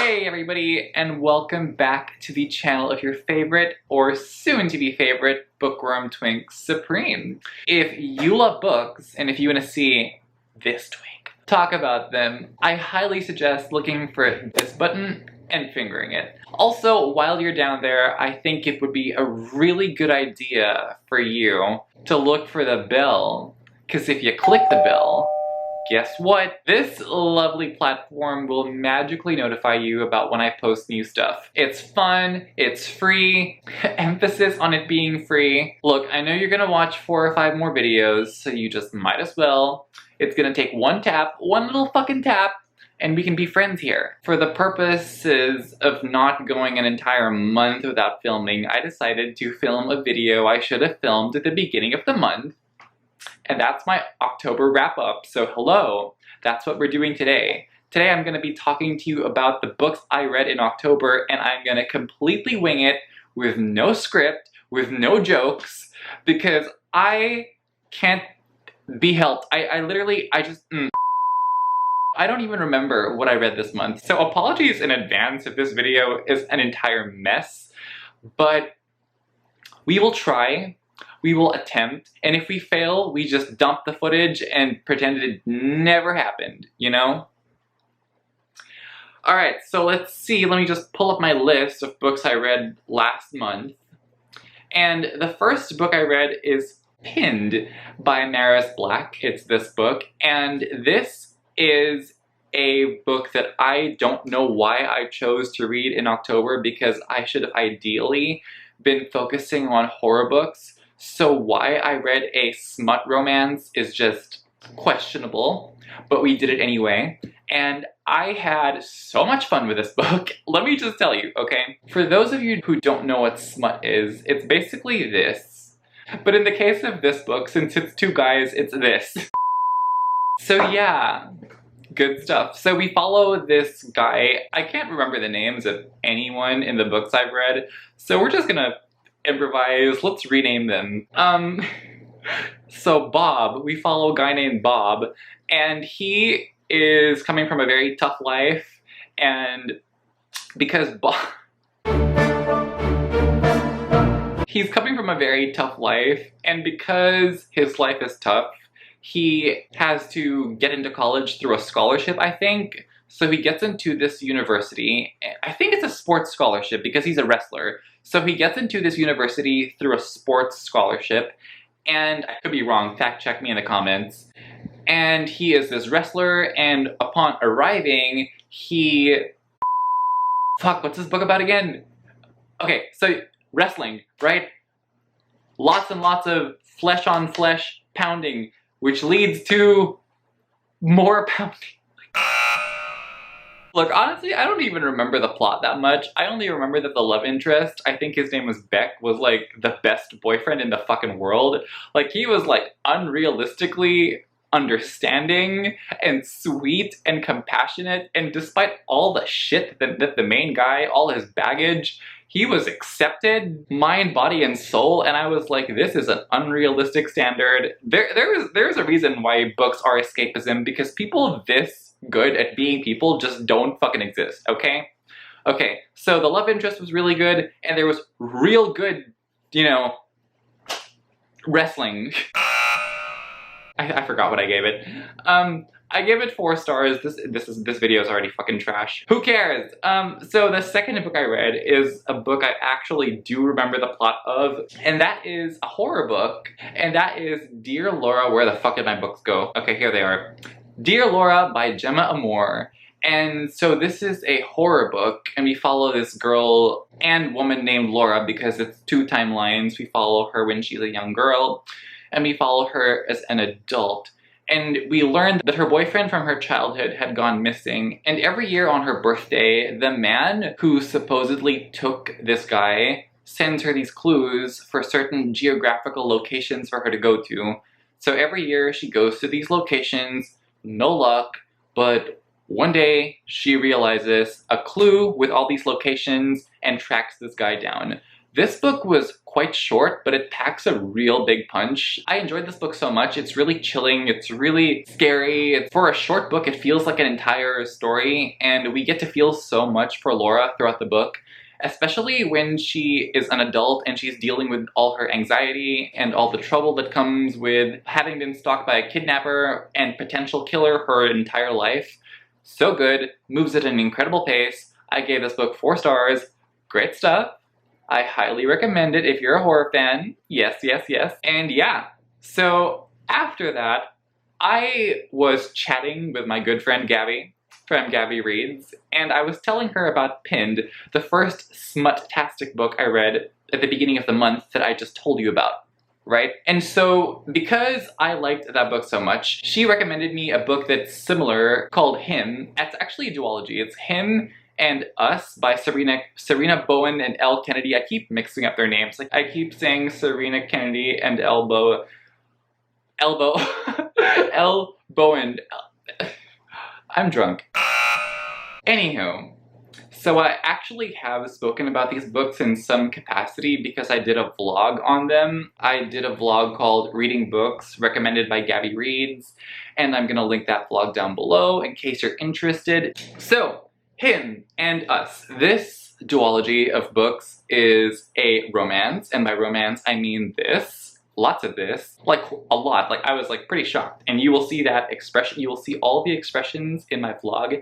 Hey everybody, and welcome back to the channel of your favorite, or soon-to-be favorite, Bookworm Twink Supreme. If you love books, and if you want to see this twink talk about them, I highly suggest looking for this button and fingering it. Also, while you're down there, I think it would be a really good idea for you to look for the bell, because if you click the bell, guess what? This lovely platform will magically notify you about when I post new stuff. It's fun, it's free, emphasis on it being free. Look, I know you're gonna watch 4 or 5 more videos, so you just might as well. It's gonna take one tap, one little fucking tap, and we can be friends here. For the purposes of not going an entire month without filming, I decided to film a video I should have filmed at the beginning of the month. And that's my October wrap-up, so hello, that's what we're doing today. Today I'm going to be talking to you about the books I read in October, and I'm going to completely wing it with no script, with no jokes, because I can't be helped. I don't even remember what I read this month, so apologies in advance if this video is an entire mess, but we will try. We will attempt, and if we fail, we just dump the footage and pretend it never happened, you know? Alright, so let's see, let me just pull up my list of books I read last month. And the first book I read is Pinned by Maris Black. It's this book, and this is a book that I don't know why I chose to read in October, because I should have ideally been focusing on horror books. So why I read a smut romance is just questionable, but we did it anyway. And I had so much fun with this book. Let me just tell you, okay? For those of you who don't know what smut is, it's basically this. But in the case of this book, since it's 2 guys, it's this. So yeah, good stuff. So we follow this guy. I can't remember the names of anyone in the books I've read, so we're just gonna improvise. Let's rename them. So Bob, we follow a guy named Bob, and he is coming from a very tough life, and because he's coming from a very tough life, and because his life is tough, he has to get into college through a scholarship, I think. So he gets into this university. I think it's a sports scholarship because he's a wrestler. So he gets into this university through a sports scholarship, and I could be wrong, fact check me in the comments. And he is this wrestler, and upon arriving, fuck, what's this book about again? Okay, so wrestling, right? Lots and lots of flesh on flesh pounding, which leads to more pounding. Look, honestly, I don't even remember the plot that much. I only remember that the love interest, I think his name was Beck, was like the best boyfriend in the fucking world. Like, he was like unrealistically understanding and sweet and compassionate, and despite all the shit that the main guy, all his baggage, he was accepted, mind, body, and soul, and I was like, this is an unrealistic standard. There's a reason why books are escapism, because people this good at being people just don't fucking exist, okay? Okay, so the love interest was really good, and there was real good, you know, wrestling. I forgot what I gave it. I gave it 4 stars. This video is already fucking trash. Who cares? So the second book I read is a book I actually do remember the plot of, and that is a horror book, and that is Dear Laura, Where the Fuck Did My Books Go? Okay, here they are. Dear Laura by Gemma Amor. And so this is a horror book, and we follow this girl and woman named Laura because it's 2 timelines. We follow her when she's a young girl, and we follow her as an adult. And we learned that her boyfriend from her childhood had gone missing, and every year on her birthday, the man who supposedly took this guy sends her these clues for certain geographical locations for her to go to. So every year she goes to these locations, no luck, but one day she realizes a clue with all these locations and tracks this guy down. This book was quite short, but it packs a real big punch. I enjoyed this book so much. It's really chilling, it's really scary. For a short book, it feels like an entire story, and we get to feel so much for Laura throughout the book, especially when she is an adult and she's dealing with all her anxiety and all the trouble that comes with having been stalked by a kidnapper and potential killer her entire life. So good, moves at an incredible pace. I gave this book 4 stars. Great stuff. I highly recommend it if you're a horror fan. Yes, yes, yes. And yeah, so after that, I was chatting with my good friend Gabby from Gabby Reads, and I was telling her about Pinned, the first smut-tastic book I read at the beginning of the month that I just told you about, right? And so, because I liked that book so much, she recommended me a book that's similar called Him. It's actually a duology. It's Him and Us by Serena Bowen and L. Kennedy. I keep mixing up their names. Like, I keep saying Serena Kennedy and L. Bowen. I'm drunk. Anywho, so I actually have spoken about these books in some capacity because I did a vlog on them. I did a vlog called Reading Books, recommended by Gabby Reads, and I'm gonna link that vlog down below in case you're interested. So, Him and Us. This duology of books is a romance, and by romance I mean this. Lots of this, like a lot, like I was like pretty shocked, and you will see that expression, you will see all the expressions in my vlog.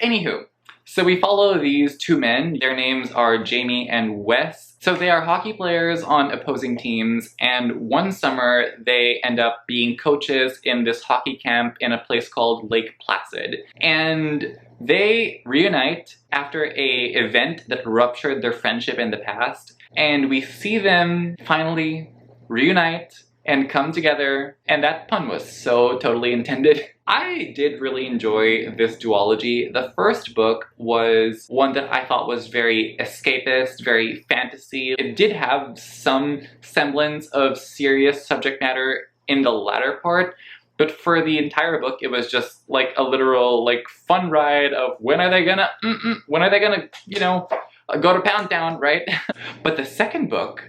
Anywho, so we follow these 2 men. Their names are Jamie and Wes. So they are hockey players on opposing teams, and one summer they end up being coaches in this hockey camp in a place called Lake Placid. And they reunite after an event that ruptured their friendship in the past, and we see them finally reunite and come together, and that pun was so totally intended. I did really enjoy this duology. The first book was one that I thought was very escapist, very fantasy. It did have some semblance of serious subject matter in the latter part, but for the entire book it was just like a literal like fun ride of when are they gonna, you know, go to Pound Town, right? But the second book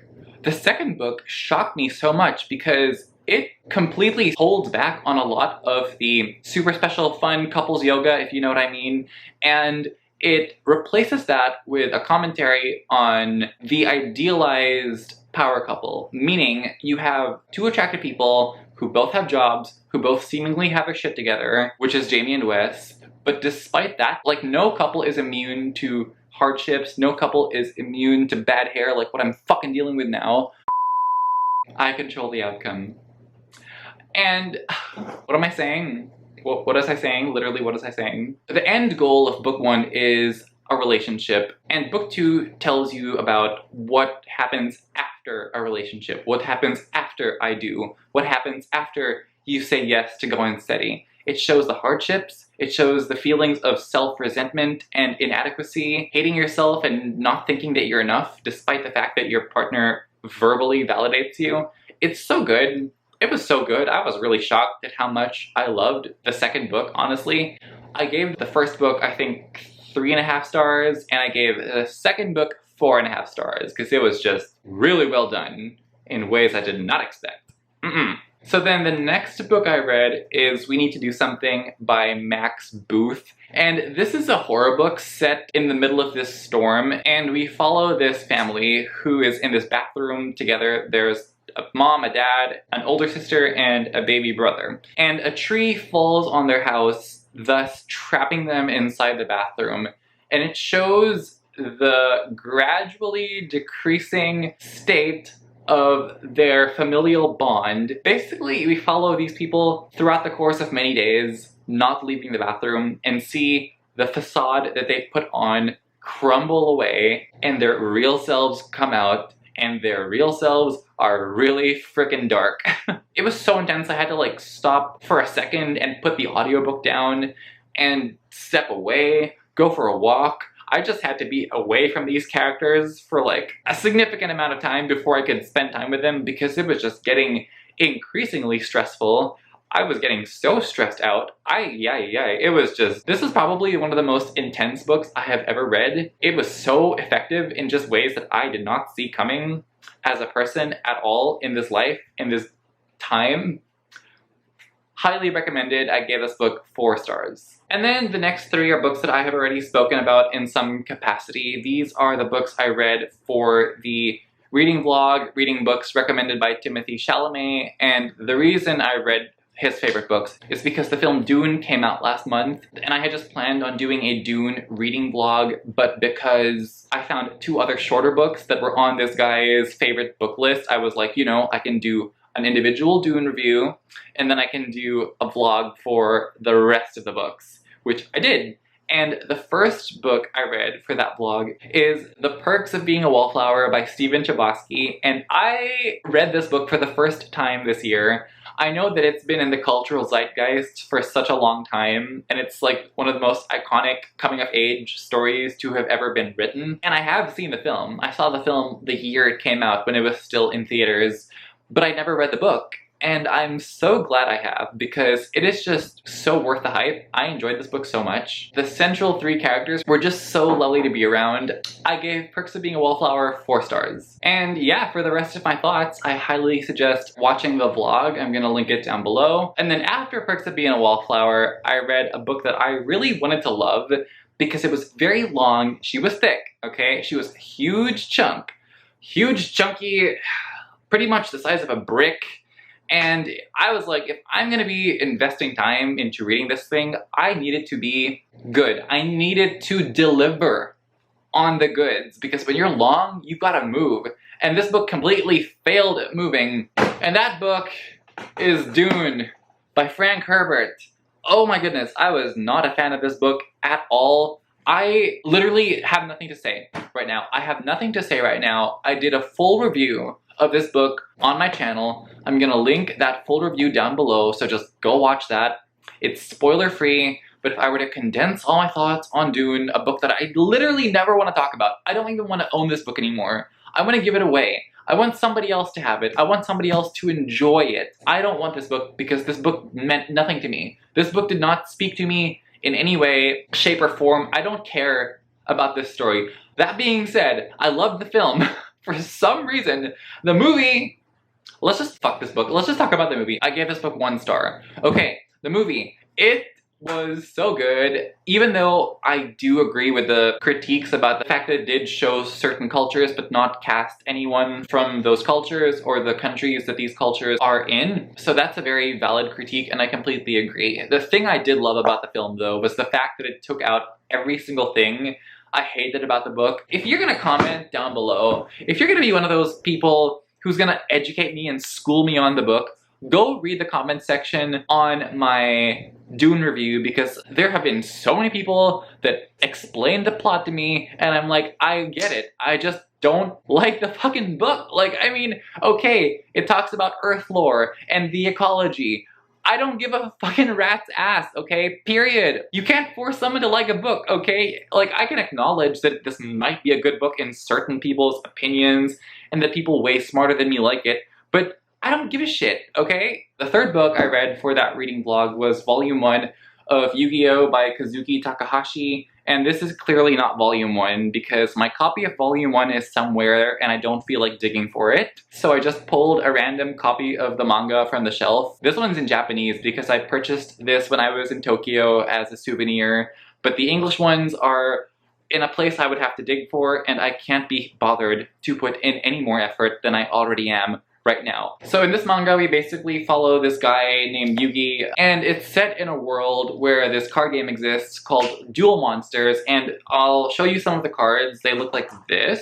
shocked me so much because it completely holds back on a lot of the super special fun couples yoga, if you know what I mean, and it replaces that with a commentary on the idealized power couple, meaning you have 2 attractive people who both have jobs, who both seemingly have their shit together, which is Jamie and Wes, but despite that, like, no couple is immune to hardships, no couple is immune to bad hair like what I'm fucking dealing with now. I control the outcome. And what am I saying? What was I saying? Literally, what was I saying? The end goal of book 1 is a relationship, and book 2 tells you about what happens after a relationship, what happens after I do, what happens after you say yes to going steady. It shows the hardships, it shows the feelings of self-resentment and inadequacy, hating yourself and not thinking that you're enough despite the fact that your partner verbally validates you. It's so good. It was so good. I was really shocked at how much I loved the second book, honestly. I gave the first book, I think, 3.5 stars, and I gave the second book 4.5 stars, because it was just really well done in ways I did not expect. So then the next book I read is We Need to Do Something by Max Booth. And this is a horror book set in the middle of this storm, and we follow this family who is in this bathroom together. There's a mom, a dad, an older sister, and a baby brother. And a tree falls on their house, thus trapping them inside the bathroom. And it shows the gradually decreasing state of their familial bond. Basically, we follow these people throughout the course of many days, not leaving the bathroom, and see the facade that they put on crumble away, and their real selves come out, and their real selves are really freaking dark. It was so intense I had to like stop for a second and put the audiobook down and step away, go for a walk. I just had to be away from these characters for like a significant amount of time before I could spend time with them, because it was just getting increasingly stressful. I was getting so stressed out. It was just, this is probably one of the most intense books I have ever read. It was so effective in just ways that I did not see coming as a person at all in this life, in this time. Highly recommended. I gave this book 4 stars. And then the next 3 are books that I have already spoken about in some capacity. These are the books I read for the reading vlog, Reading Books Recommended by Timothy Chalamet, and the reason I read his favorite books is because the film Dune came out last month, and I had just planned on doing a Dune reading vlog, but because I found 2 other shorter books that were on this guy's favorite book list, I was like, you know, I can do an individual Dune review, and then I can do a vlog for the rest of the books, which I did. And the first book I read for that vlog is The Perks of Being a Wallflower by Stephen Chbosky, and I read this book for the first time this year. I know that it's been in the cultural zeitgeist for such a long time, and it's like one of the most iconic coming-of-age stories to have ever been written. And I have seen the film. I saw the film the year it came out when it was still in theaters, but I never read the book. And I'm so glad I have, because it is just so worth the hype. I enjoyed this book so much. The central 3 characters were just so lovely to be around. I gave Perks of Being a Wallflower 4 stars. And yeah, for the rest of my thoughts, I highly suggest watching the vlog. I'm gonna link it down below. And then after Perks of Being a Wallflower, I read a book that I really wanted to love because it was very long. She was thick, okay? She was a huge chunk. Huge, chunky, pretty much the size of a brick. And I was like, if I'm gonna be investing time into reading this thing, I need it to be good. I need it to deliver on the goods, because when you're long, you've gotta move. And this book completely failed at moving. And that book is Dune by Frank Herbert. Oh my goodness, I was not a fan of this book at all. I literally have nothing to say right now. I have nothing to say right now. I did a full review of this book on my channel. I'm gonna link that full review down below, so just go watch that. It's spoiler free, but if I were to condense all my thoughts on Dune, a book that I literally never want to talk about, I don't even want to own this book anymore. I want to give it away. I want somebody else to have it. I want somebody else to enjoy it. I don't want this book because this book meant nothing to me. This book did not speak to me in any way, shape, or form. I don't care about this story. That being said, I loved the film. For some reason, the movie, let's just fuck this book. Let's just talk about the movie. I gave this book 1 star. Okay, the movie. It was so good, even though I do agree with the critiques about the fact that it did show certain cultures but not cast anyone from those cultures or the countries that these cultures are in. So that's a very valid critique, and I completely agree. The thing I did love about the film, though, was the fact that it took out every single thing I hated about the book. If you're gonna comment down below, if you're gonna be one of those people who's gonna educate me and school me on the book, go read the comment section on my Dune review, because there have been so many people that explain the plot to me, and I'm like, I get it. I just don't like the fucking book. Like, I mean, okay, it talks about Earth lore and the ecology. I don't give a fucking rat's ass, okay? Period. You can't force someone to like a book, okay? Like, I can acknowledge that this might be a good book in certain people's opinions, and that people way smarter than me like it, but I don't give a shit, okay? The 3rd book I read for that reading vlog was Volume 1 of Yu-Gi-Oh! By Kazuki Takahashi, and this is clearly not Volume 1 because my copy of Volume 1 is somewhere and I don't feel like digging for it. So I just pulled a random copy of the manga from the shelf. This one's in Japanese because I purchased this when I was in Tokyo as a souvenir, but the English ones are in a place I would have to dig for, and I can't be bothered to put in any more effort than I already am right now. So in this manga, we basically follow this guy named Yugi, and it's set in a world where this card game exists called Duel Monsters, and I'll show you some of the cards. They look like this.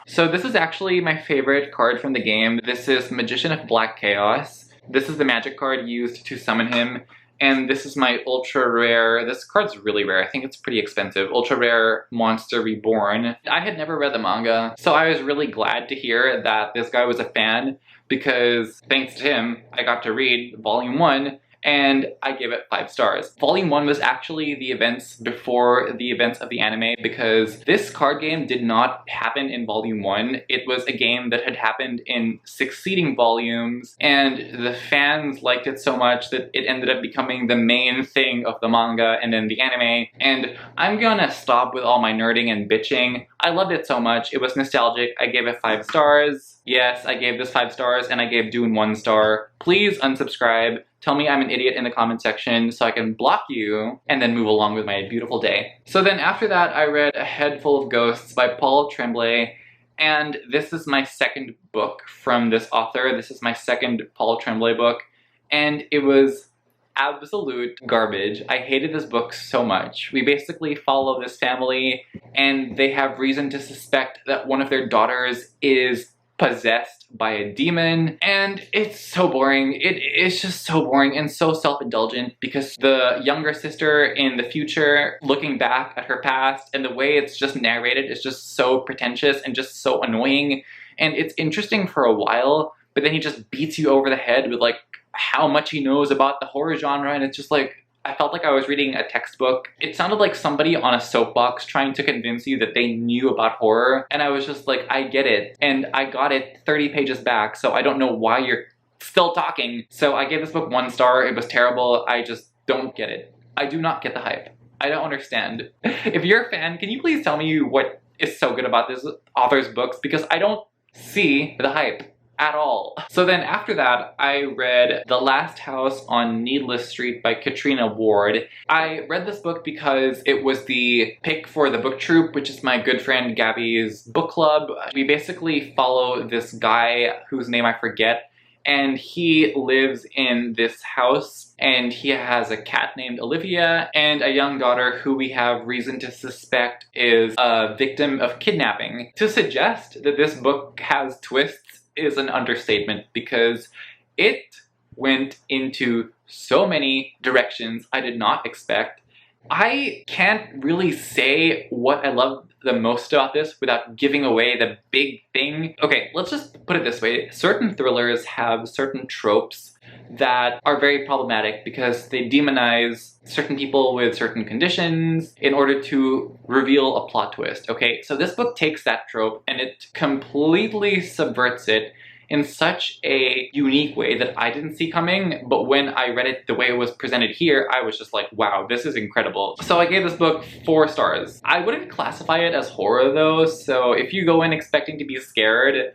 So this is actually my favorite card from the game. This is Magician of Black Chaos. This is the magic card used to summon him. And this is my ultra rare, this card's really rare, I think it's pretty expensive, ultra rare Monster Reborn. I had never read the manga, so I was really glad to hear that this guy was a fan, because thanks to him, I got to read Volume 1, and I gave it 5 stars. Volume 1 was actually the events before the events of the anime, because this card game did not happen in Volume 1. It was a game that had happened in succeeding volumes, and the fans liked it so much that it ended up becoming the main thing of the manga and then the anime. And I'm gonna stop with all my nerding and bitching. I loved it so much. It was nostalgic. I gave it 5 stars. Yes, I gave this 5 stars, and I gave Dune 1 star. Please unsubscribe. Tell me I'm an idiot in the comment section so I can block you and then move along with my beautiful day. So then after that, I read A Head Full of Ghosts by Paul Tremblay, and this is my second book from this author. This is my second Paul Tremblay book, and it was absolute garbage. I hated this book so much. We basically follow this family, and they have reason to suspect that one of their daughters is possessed by a demon, and it's so boring. It's just so boring and so self-indulgent, because the younger sister in the future, looking back at her past, and the way it's just narrated is just so pretentious and just so annoying. And it's interesting for a while, but then he just beats you over the head with like how much he knows about the horror genre, and it's just like, I felt like I was reading a textbook. It sounded like somebody on a soapbox trying to convince you that they knew about horror, and I was just like, I get it, and I got it 30 pages back, so I don't know why you're still talking. So I gave this book 1 star. It was terrible. I just don't get it. I do not get the hype. I don't understand. If you're a fan, can you please tell me what is so good about this author's books, because I don't see the hype at all. So then after that, I read The Last House on Needless Street by Katrina Ward. I read this book because it was the pick for the book troupe, which is my good friend Gabby's book club. We basically follow this guy whose name I forget, and he lives in this house, and he has a cat named Olivia and a young daughter who we have reason to suspect is a victim of kidnapping. To suggest that this book has twists is an understatement, because it went into so many directions I did not expect. I can't really say what I love the most about this without giving away the big thing. Okay, let's just put it this way. Certain thrillers have certain tropes that are very problematic because they demonize certain people with certain conditions in order to reveal a plot twist, okay? So this book takes that trope and it completely subverts it in such a unique way that I didn't see coming, but when I read it the way it was presented here, I was just like, wow, this is incredible. So I gave this book 4 stars. I wouldn't classify it as horror though, so if you go in expecting to be scared,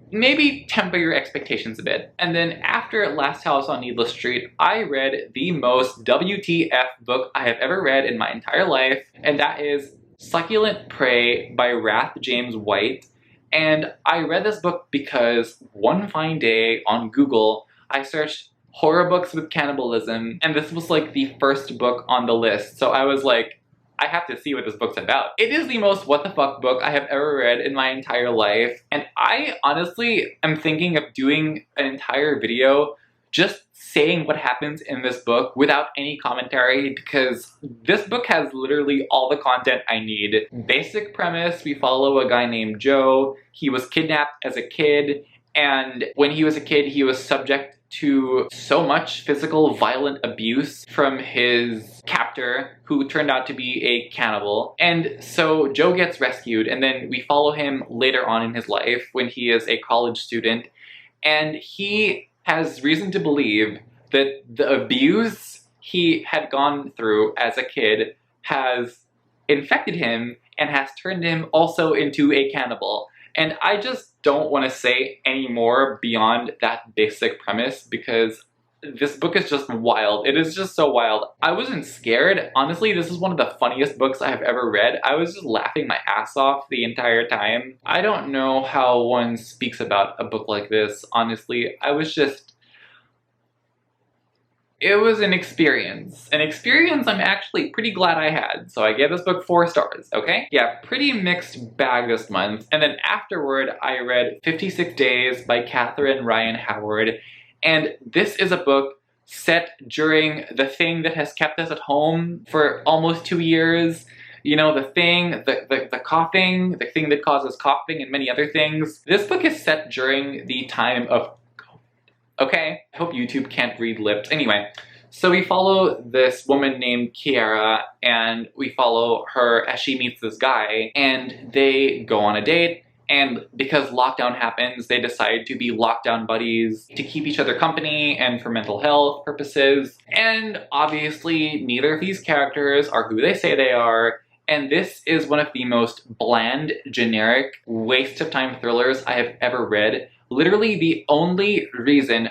maybe temper your expectations a bit. And then after Last House on Needless Street, I read the most WTF book I have ever read in my entire life, and that is Succulent Prey by Wrath James White. And I read this book because one fine day on Google, I searched horror books with cannibalism, and this was like the first book on the list. So I was like, I have to see what this book's about. It is the most what the fuck book I have ever read in my entire life, and I honestly am thinking of doing an entire video just saying what happens in this book without any commentary, because this book has literally all the content I need. Basic premise, we follow a guy named Joe. He was kidnapped as a kid, and when he was a kid, he was subject to so much physical violent abuse from his captor, who turned out to be a cannibal. And so Joe gets rescued, and then we follow him later on in his life when he is a college student, and he has reason to believe that the abuse he had gone through as a kid has infected him and has turned him also into a cannibal. And I just don't want to say any more beyond that basic premise, because this book is just wild. It is just so wild. I wasn't scared. Honestly, this is one of the funniest books I have ever read. I was just laughing my ass off the entire time. I don't know how one speaks about a book like this, honestly. It was an experience. An experience I'm actually pretty glad I had. So I gave this book 4 stars, okay? Yeah, pretty mixed bag this month. And then afterward, I read 56 Days by Catherine Ryan Howard. And this is a book set during the thing that has kept us at home for almost 2 years. You know, the thing, the coughing, the thing that causes coughing and many other things. This book is set during the time of Okay? I hope YouTube can't read lips. Anyway, so we follow this woman named Kiara, and we follow her as she meets this guy, and they go on a date. And because lockdown happens, they decide to be lockdown buddies to keep each other company and for mental health purposes. And obviously, neither of these characters are who they say they are. And this is one of the most bland, generic, waste of time thrillers I have ever read. Literally, the only reason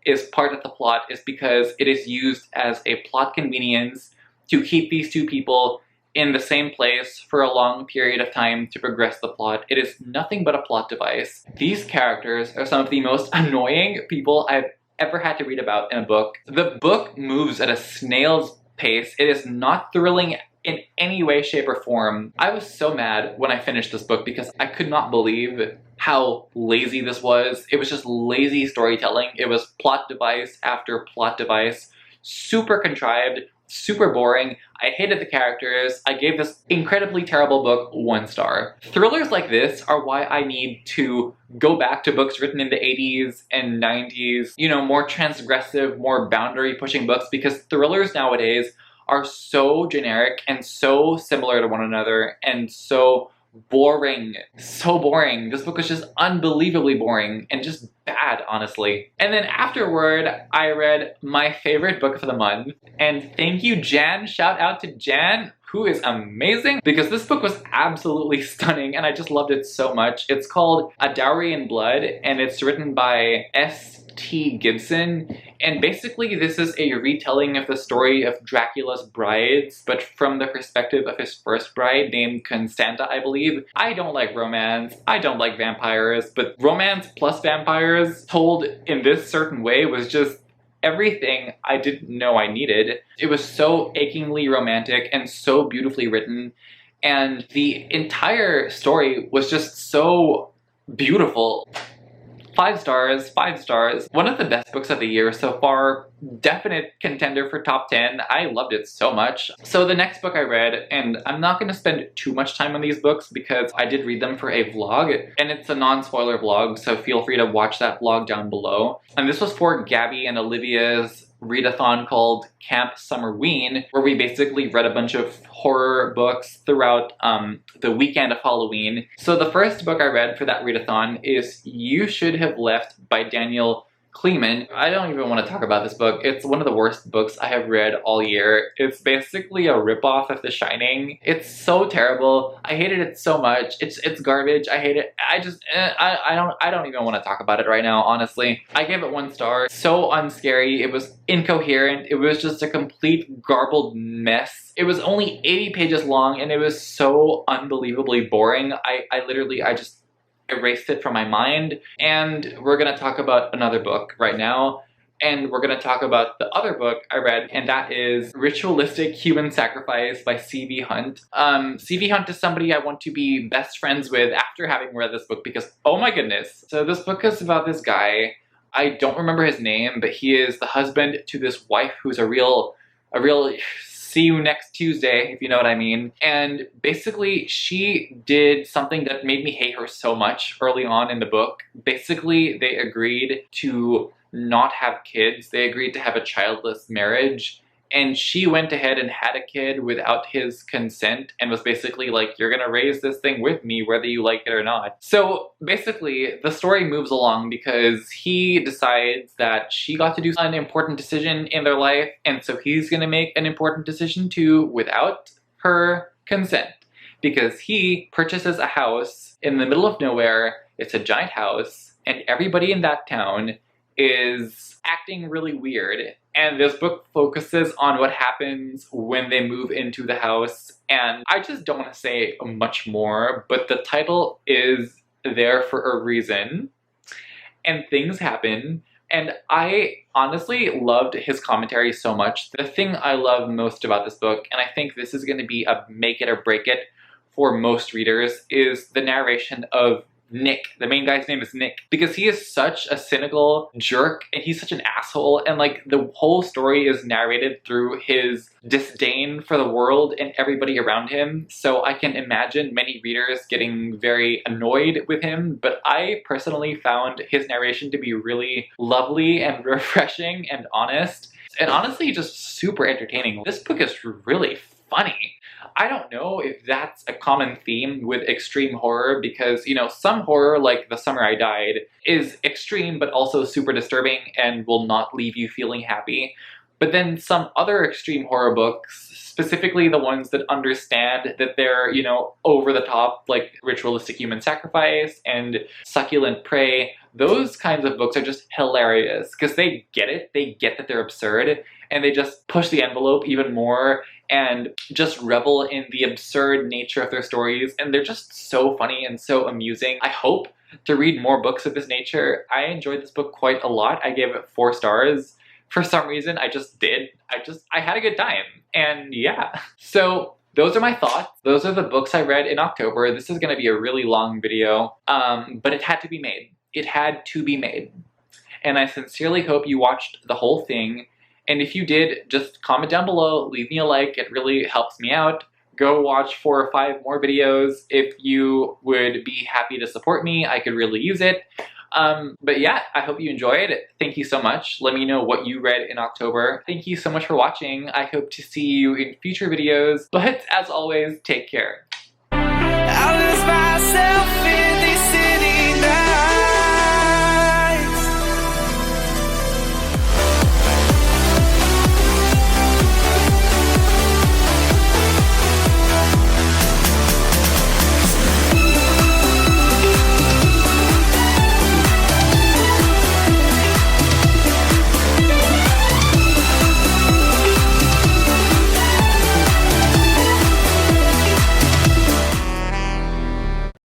is part of the plot is because it is used as a plot convenience to keep these two people in the same place for a long period of time to progress the plot. It is nothing but a plot device. These characters are some of the most annoying people I've ever had to read about in a book. The book moves at a snail's pace. It is not thrilling in any way, shape, or form. I was so mad when I finished this book because I could not believe how lazy this was. It was just lazy storytelling. It was plot device after plot device. Super contrived, super boring. I hated the characters. I gave this incredibly terrible book 1 star. Thrillers like this are why I need to go back to books written in the 80s and 90s, you know, more transgressive, more boundary-pushing books, because thrillers nowadays are so generic and so similar to one another and so boring. So boring. This book was just unbelievably boring and just bad, honestly. And then afterward, I read my favorite book of the month. And thank you, Jan. Shout out to Jan, who is amazing, because this book was absolutely stunning and I just loved it so much. It's called A Dowry of Blood, and it's written by S.T. Gibson. And basically this is a retelling of the story of Dracula's brides, but from the perspective of his first bride named Constanta, I believe. I don't like romance, I don't like vampires, but romance plus vampires told in this certain way was just everything I didn't know I needed. It was so achingly romantic and so beautifully written, and the entire story was just so beautiful. 5 stars, 5 stars. One of the best books of the year so far. Definite contender for top 10. I loved it so much. So the next book I read, and I'm not going to spend too much time on these books because I did read them for a vlog, and it's a non-spoiler vlog, so feel free to watch that vlog down below. And this was for Gabby and Olivia's readathon called Camp Summerween, where we basically read a bunch of horror books throughout the weekend of Halloween. So the first book I read for that readathon is You Should Have Left by Daniel Kleeman. I don't even want to talk about this book. It's one of the worst books I have read all year. It's basically a ripoff of The Shining. It's so terrible. I hated it so much. It's garbage. I hate it. I don't even want to talk about it right now, honestly. I gave it 1 star. So unscary. It was incoherent. It was just a complete garbled mess. It was only 80 pages long and it was so unbelievably boring. I just erased it from my mind. And we're gonna talk about another book right now, and we're gonna talk about the other book I read, and that is Ritualistic Human Sacrifice by C.V. Hunt. C.V. Hunt is somebody I want to be best friends with after having read this book because, oh my goodness. So this book is about this guy. I don't remember his name, but he is the husband to this wife who's a real see you next Tuesday, if you know what I mean. And basically, she did something that made me hate her so much early on in the book. Basically, they agreed to not have kids. They agreed to have a childless marriage. And she went ahead and had a kid without his consent and was basically like, you're gonna raise this thing with me whether you like it or not. So basically, the story moves along because he decides that she got to do an important decision in their life, and so he's gonna make an important decision too without her consent. Because he purchases a house in the middle of nowhere. It's a giant house, and everybody in that town is acting really weird. And this book focuses on what happens when they move into the house. And I just don't want to say much more, but the title is there for a reason. And things happen. And I honestly loved his commentary so much. The thing I love most about this book, and I think this is going to be a make it or break it for most readers, is the narration of Nick. The main guy's name is Nick, because he is such a cynical jerk and he's such an asshole, and like the whole story is narrated through his disdain for the world and everybody around him. So I can imagine many readers getting very annoyed with him, but I personally found his narration to be really lovely and refreshing and honest, and honestly just super entertaining. This book is really funny. I don't know if that's a common theme with extreme horror, because, you know, some horror, like The Summer I Died, is extreme but also super disturbing and will not leave you feeling happy. But then some other extreme horror books, specifically the ones that understand that they're, you know, over the top, like Ritualistic Human Sacrifice and Succulent Prey, those kinds of books are just hilarious because they get it, they get that they're absurd, and they just push the envelope even more and just revel in the absurd nature of their stories, and they're just so funny and so amusing. I hope to read more books of this nature. I enjoyed this book quite a lot. I gave it 4 stars. For some reason, I just did. I had a good time. And yeah. So those are my thoughts. Those are the books I read in October. This is going to be a really long video, but it had to be made. It had to be made. And I sincerely hope you watched the whole thing. And if you did, just comment down below, leave me a like. It really helps me out. Go watch 4 or 5 more videos if you would be happy to support me. I could really use it. But yeah, I hope you enjoyed. Thank you so much. Let me know what you read in October. Thank you so much for watching. I hope to see you in future videos. But as always, take care.